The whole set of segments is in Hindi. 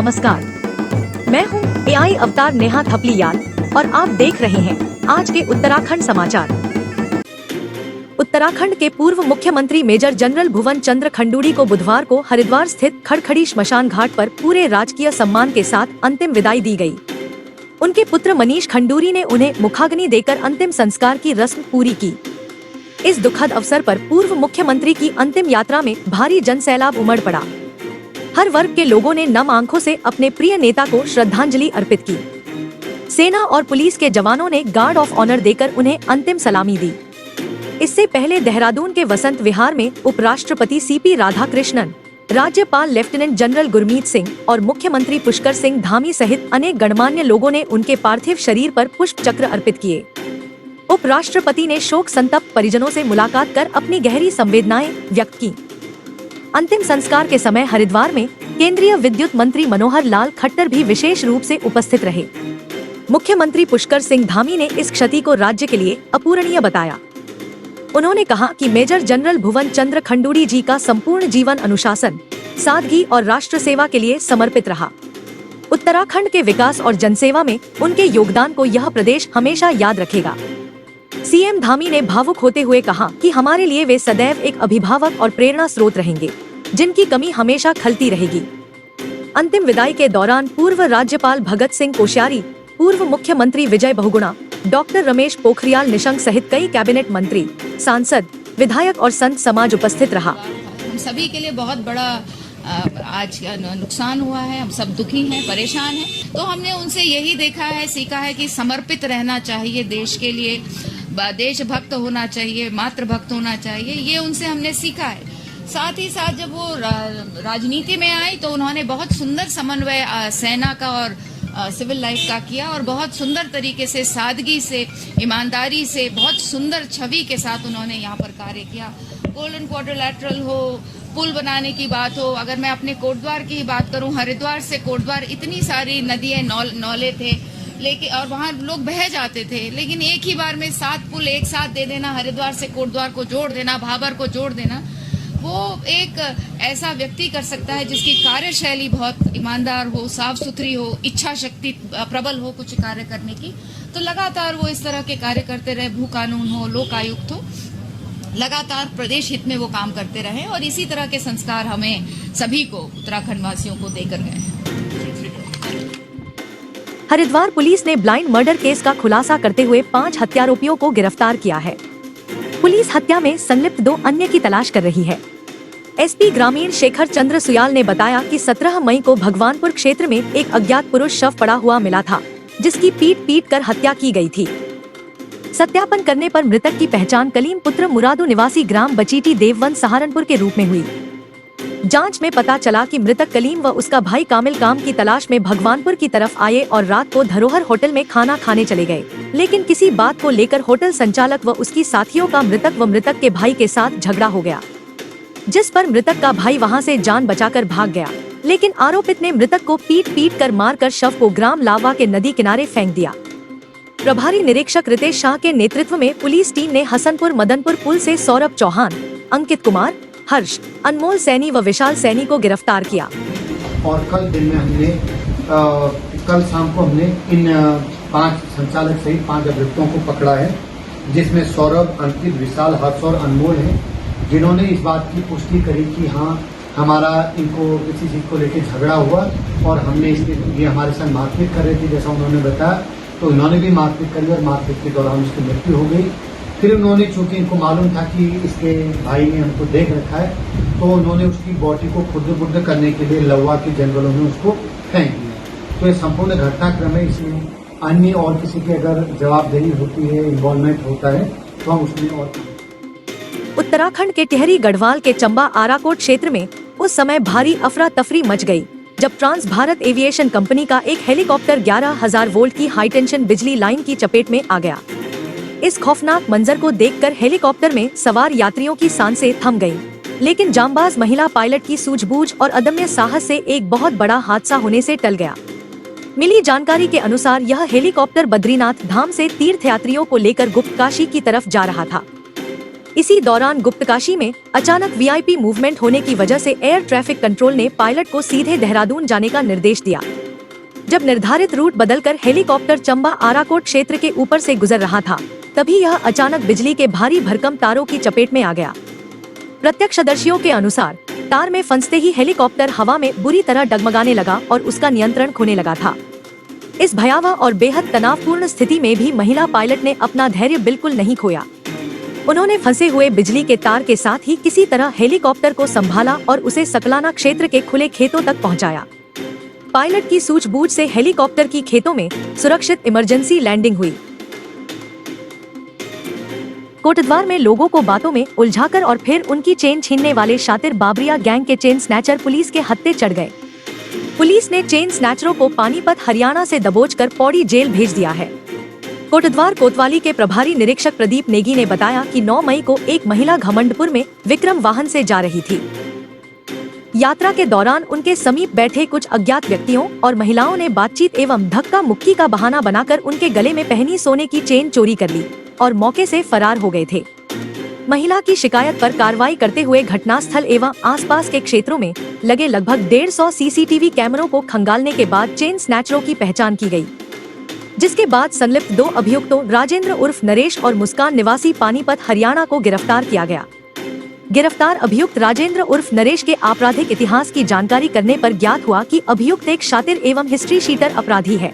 नमस्कार, मैं हूँ एआई अवतार नेहा थपलियाल और आप देख रहे हैं आज के उत्तराखंड समाचार। उत्तराखंड के पूर्व मुख्यमंत्री मेजर जनरल भुवन चंद्र खंडूड़ी को बुधवार को हरिद्वार स्थित खड़खड़ी श्मशान घाट पर पूरे राजकीय सम्मान के साथ अंतिम विदाई दी गई। उनके पुत्र मनीष खंडूड़ी ने उन्हें मुखाग्नि देकर अंतिम संस्कार की रस्म पूरी की। इस दुखद अवसर पर पूर्व मुख्यमंत्री की अंतिम यात्रा में भारी जनसैलाब उमड़ पड़ा। हर वर्ग के लोगों ने नम आंखों से अपने प्रिय नेता को श्रद्धांजलि अर्पित की। सेना और पुलिस के जवानों ने गार्ड ऑफ ऑनर देकर उन्हें अंतिम सलामी दी। इससे पहले देहरादून के वसंत विहार में उपराष्ट्रपति सीपी राधाकृष्णन, राज्यपाल लेफ्टिनेंट जनरल गुरमीत सिंह और मुख्यमंत्री पुष्कर सिंह धामी सहित अनेक गणमान्य लोगों ने उनके पार्थिव शरीर पर पुष्प चक्र अर्पित किए। उपराष्ट्रपति ने शोक संतप्त परिजनों से मुलाकात कर अपनी गहरी संवेदनाएं व्यक्त की। अंतिम संस्कार के समय हरिद्वार में केंद्रीय विद्युत मंत्री मनोहर लाल खट्टर भी विशेष रूप से उपस्थित रहे। मुख्यमंत्री पुष्कर सिंह धामी ने इस क्षति को राज्य के लिए अपूरणीय बताया। उन्होंने कहा कि मेजर जनरल भुवन चंद्र खंडूड़ी जी का संपूर्ण जीवन अनुशासन, सादगी और राष्ट्र सेवा के लिए समर्पित रहा। उत्तराखंड के विकास और जनसेवा में उनके योगदान को यह प्रदेश हमेशा याद रखेगा। सीएम धामी ने भावुक होते हुए कहा कि हमारे लिए वे सदैव एक अभिभावक और प्रेरणा स्रोत रहेंगे, जिनकी कमी हमेशा खलती रहेगी। अंतिम विदाई के दौरान पूर्व राज्यपाल भगत सिंह कोश्यारी, पूर्व मुख्यमंत्री विजय बहुगुणा, डॉक्टर रमेश पोखरियाल निशंक सहित कई कैबिनेट मंत्री, सांसद, विधायक और संत समाज उपस्थित रहा। हम सभी के लिए बहुत बड़ा आज नुकसान हुआ है। हम सब दुखी हैं, परेशान हैं। तो हमने उनसे यही देखा है, सीखा है कि समर्पित रहना चाहिए देश के लिए, देशभक्त होना चाहिए, मातृभक्त होना चाहिए। ये उनसे हमने सीखा है। साथ ही साथ जब वो राजनीति में आई तो उन्होंने बहुत सुंदर समन्वय सेना का और सिविल लाइफ का किया और बहुत सुंदर तरीके से, सादगी से, ईमानदारी से, बहुत सुंदर छवि के साथ उन्होंने यहाँ पर कार्य किया। गोल्डन क्वाड्रिलैटरल हो, पुल बनाने की बात हो, अगर मैं अपने कोटद्वार की ही बात करूं, हरिद्वार से कोटद्वार इतनी सारी नदियां, नौले थे, लेकिन और वहां लोग बह जाते थे, लेकिन एक ही बार में 7 पुल एक साथ दे देना, हरिद्वार से कोटद्वार को जोड़ देना, भाबर को जोड़ देना, वो एक ऐसा व्यक्ति कर सकता है जिसकी कार्यशैली बहुत ईमानदार हो, साफ सुथरी हो, इच्छा शक्ति प्रबल हो कुछ कार्य करने की। तो लगातार वो इस तरह के कार्य करते रहे, भू कानून हो, लोक आयुक्त हो, लगातार प्रदेश हित में वो काम करते रहे और इसी तरह के संस्कार हमें सभी को, उत्तराखंड वासियों को देकर गए हैं। हरिद्वार पुलिस ने ब्लाइंड मर्डर केस का खुलासा करते हुए 5 हत्यारोपियों को गिरफ्तार किया है। पुलिस हत्या में संलिप्त 2 अन्य की तलाश कर रही है। एसपी ग्रामीण शेखर चंद्र सुयाल ने बताया कि 17 मई को भगवानपुर क्षेत्र में एक अज्ञात पुरुष शव पड़ा हुआ मिला था, जिसकी पीट कर हत्या की गई थी। सत्यापन करने पर मृतक की पहचान कलीम पुत्र मुरादू निवासी ग्राम बचीटी देववन सहारनपुर के रूप में हुई। जांच में पता चला कि मृतक कलीम व उसका भाई कामिल काम की तलाश में भगवानपुर की तरफ आए और रात को धरोहर होटल में खाना खाने चले गए, लेकिन किसी बात को लेकर होटल संचालक व उसकी साथियों का मृतक व मृतक के भाई के साथ झगड़ा हो गया, जिस पर मृतक का भाई वहां से जान बचाकर भाग गया, लेकिन आरोपित ने मृतक को पीट कर मारकर शव को ग्राम लावा के नदी किनारे फेंक दिया। प्रभारी निरीक्षक रितेश शाह के नेतृत्व में पुलिस टीम ने हसनपुर मदनपुर पुल से सौरभ चौहान, अंकित कुमार, हर्ष, अनमोल सैनी व विशाल सैनी को गिरफ्तार किया। और कल दिन में हमने कल शाम को हमने इन 5 संचालक सहित 5 अभियुक्तों को पकड़ा है, जिसमें सौरभ, अंकित, विशाल, हर्ष और अनमोल हैं, जिन्होंने इस बात की पुष्टि करी कि हाँ, हमारा इनको किसी चीज को लेकर झगड़ा हुआ और हमने ये हमारे साथ मारपीट कर रहे थे, जैसा उन्होंने बताया। तो इन्होंने भी मारपीट करी और मारपीट के दौरान उसकी मृत्यु हो गई। फिर उन्होंने, चूंकि इनको मालूम था कि इसके भाई ने हमको देख रखा है, तो उन्होंने उसकी बॉडी को खुर्द-बुर्द करने के लिए लवा के जंगलों में उसको फेंक दिया। तो ये संपूर्ण घटनाक्रम है। इसमें अन्य और किसी की अगर जवाबदेही होती है, इन्वॉल्वमेंट होता है, तो हम उसमें और। उत्तराखंड के टिहरी गढ़वाल के चंबा आराकोट क्षेत्र में उस समय भारी अफरा तफरी मच गई, जब ट्रांस भारत एविएशन कंपनी का एक हेलीकॉप्टर 11,000 वोल्ट की हाई टेंशन बिजली लाइन की चपेट में आ गया। इस खौफनाक मंजर को देखकर हेलीकॉप्टर में सवार यात्रियों की सांसें थम गईं, लेकिन जांबाज महिला पायलट की सूझबूझ और अदम्य साहस से एक बहुत बड़ा हादसा होने से टल गया। मिली जानकारी के अनुसार यह हेलीकॉप्टर बद्रीनाथ धाम से तीर्थयात्रियों को लेकर गुप्तकाशी की तरफ जा रहा था। इसी दौरान गुप्तकाशी में अचानक वीआईपी मूवमेंट होने की वजह से एयर ट्रैफिक कंट्रोल ने पायलट को सीधे देहरादून जाने का निर्देश दिया। जब निर्धारित रूट बदलकर हेलीकॉप्टर चंबा आराकोट क्षेत्र के ऊपर से गुजर रहा था, तभी यह अचानक बिजली के भारी भरकम तारों की चपेट में आ गया। प्रत्यक्षदर्शियों के अनुसार तार में फंसते ही हेलीकॉप्टर हवा में बुरी तरह डगमगाने लगा और उसका नियंत्रण खोने लगा था। इस भयावह और बेहद तनावपूर्ण स्थिति में भी महिला पायलट ने अपना धैर्य बिल्कुल नहीं खोया। उन्होंने फंसे हुए बिजली के तार के साथ ही किसी तरह हेलीकॉप्टर को संभाला और उसे सकलाना क्षेत्र के खुले खेतों तक पहुंचाया। पायलट की सूझबूझ से हेलीकॉप्टर की खेतों में सुरक्षित इमरजेंसी लैंडिंग हुई। कोटद्वार में लोगों को बातों में उलझाकर और फिर उनकी चेन छीनने वाले शातिर बाबरिया गैंग के चेन स्नैचर पुलिस के हत्थे चढ़ गए। पुलिस ने चेन स्नैचरों को पानीपत हरियाणा से दबोचकर पौड़ी जेल भेज दिया है। कोटद्वार कोतवाली के प्रभारी निरीक्षक प्रदीप नेगी ने बताया कि 9 मई को एक महिला घमंडपुर में विक्रम वाहन से जा रही थी। यात्रा के दौरान उनके समीप बैठे कुछ अज्ञात व्यक्तियों और महिलाओं ने बातचीत एवं धक्का मुक्की का बहाना बनाकर उनके गले में पहनी सोने की चेन चोरी कर ली और मौके से फरार हो गए थे। महिला की शिकायत पर कार्रवाई करते हुए घटनास्थल एवं आसपास के क्षेत्रों में लगे लगभग 150 सीसीटीवी कैमरों को खंगालने के बाद चेन स्नैचरों की पहचान की गई, जिसके बाद संलिप्त 2 अभियुक्तों राजेंद्र उर्फ नरेश और मुस्कान निवासी पानीपत हरियाणा को गिरफ्तार किया गया। गिरफ्तार अभियुक्त राजेंद्र उर्फ नरेश के आपराधिक इतिहास की जानकारी करने पर ज्ञात हुआ कि अभियुक्त एक शातिर एवं हिस्ट्री शीटर अपराधी है।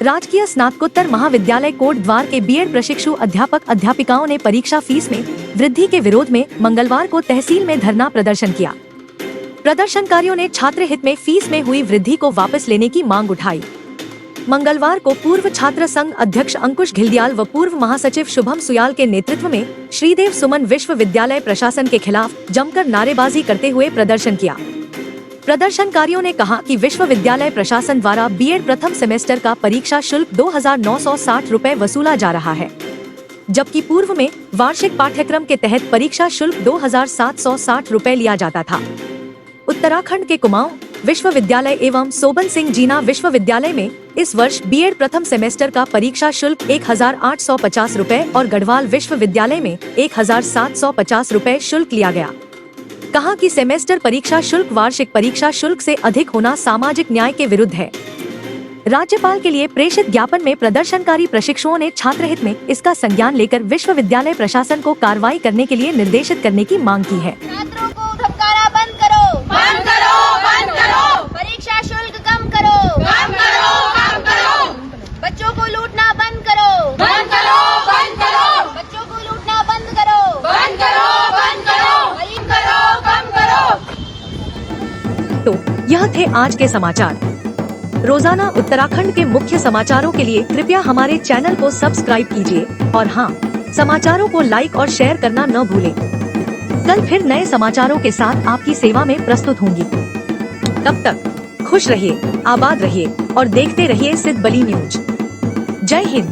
राजकीय स्नातकोत्तर महाविद्यालय कोटद्वार के बीएड प्रशिक्षु अध्यापक अध्यापिकाओं ने परीक्षा फीस में वृद्धि के विरोध में मंगलवार को तहसील में धरना प्रदर्शन किया। प्रदर्शनकारियों ने छात्र हित में फीस में हुई वृद्धि को वापस लेने की मांग उठाई। मंगलवार को पूर्व छात्र संघ अध्यक्ष अंकुश घिल्डियाल व पूर्व महासचिव शुभम सुयाल के नेतृत्व में श्रीदेव सुमन विश्वविद्यालय प्रशासन के खिलाफ जमकर नारेबाजी करते हुए प्रदर्शन किया। प्रदर्शनकारियों ने कहा कि विश्वविद्यालय प्रशासन द्वारा बीएड प्रथम सेमेस्टर का परीक्षा शुल्क 2,960 रुपए वसूला जा रहा है, जबकि पूर्व में वार्षिक पाठ्यक्रम के तहत परीक्षा शुल्क 2,760 रुपए लिया जाता था। उत्तराखंड के कुमाऊं विश्वविद्यालय एवं सोबन सिंह जीना विश्वविद्यालय में इस वर्ष बीएड प्रथम सेमेस्टर का परीक्षा शुल्क 1,850 रुपए और गढ़वाल विश्वविद्यालय में 1,750 रुपए शुल्क लिया गया। कहा कि सेमेस्टर परीक्षा शुल्क वार्षिक परीक्षा शुल्क से अधिक होना सामाजिक न्याय के विरुद्ध है। राज्यपाल के लिए प्रेषित ज्ञापन में प्रदर्शनकारी प्रशिक्षुओं ने छात्र हित में इसका संज्ञान लेकर विश्वविद्यालय प्रशासन को कार्रवाई करने के लिए निर्देशित करने की मांग की है। छात्रों को धमकाना बंद करो, बंद करो, बंद करो। परीक्षा शुल्क कम करो, कम करो, कम करो। बच्चों को लूटना बंद करो, बंद करो, बंद करो। बच्चों को लूटना बंद करो, बंद करो, बंद करो। कम करो, कम करो। तो यह थे आज के समाचार। रोजाना उत्तराखंड के मुख्य समाचारों के लिए कृपया हमारे चैनल को सब्सक्राइब कीजिए और हाँ, समाचारों को लाइक और शेयर करना न भूलें। कल फिर नए समाचारों के साथ आपकी सेवा में प्रस्तुत होंगी। तब तक खुश रहिए, आबाद रहिए और देखते रहिए सिद्ध बली न्यूज। जय हिंद।